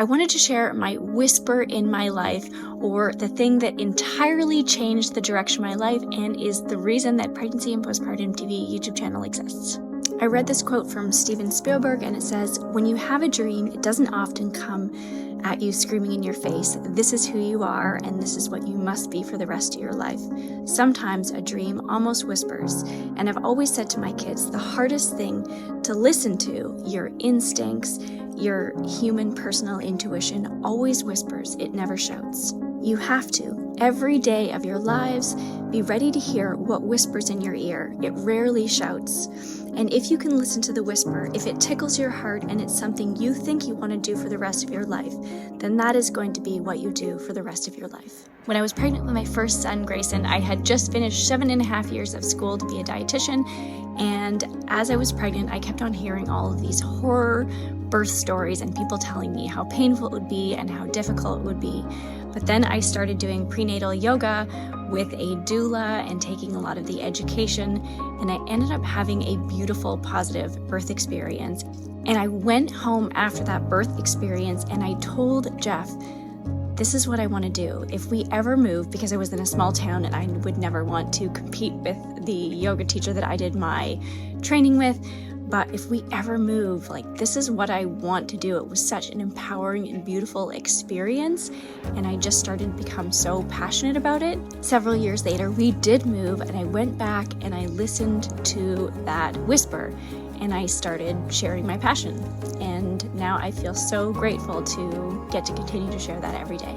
I wanted to share my whisper in my life, or the thing that entirely changed the direction of my life and is the reason that Pregnancy and Postpartum TV YouTube channel exists. I read this quote from Steven Spielberg, and it says, "When you have a dream, it doesn't often come at you screaming in your face, 'This is who you are, and this is what you must be for the rest of your life.' Sometimes a dream almost whispers." And I've always said to my kids, the hardest thing to listen to, your instincts, your human personal intuition, always whispers. It never shouts. You have to, every day of your lives, be ready to hear what whispers in your ear. It rarely shouts. And if you can listen to the whisper, if it tickles your heart and it's something you think you want to do for the rest of your life, then that is going to be what you do for the rest of your life. When I was pregnant with my first son, Grayson, I had just finished 7.5 years of school to be a dietitian. And as I was pregnant, I kept on hearing all of these horror birth stories and people telling me how painful it would be and how difficult it would be. But then I started doing prenatal yoga with a doula and taking a lot of the education, and I ended up having a beautiful, positive birth experience. And I went home after that birth experience and I told Jeff, this is what I want to do. If we ever move, because I was in a small town and I would never want to compete with the yoga teacher that I did my training with, but if we ever move, this is what I want to do. It was such an empowering and beautiful experience, and I just started to become so passionate about it. Several years later, we did move, and I went back and I listened to that whisper, and I started sharing my passion. And now I feel so grateful to get to continue to share that every day.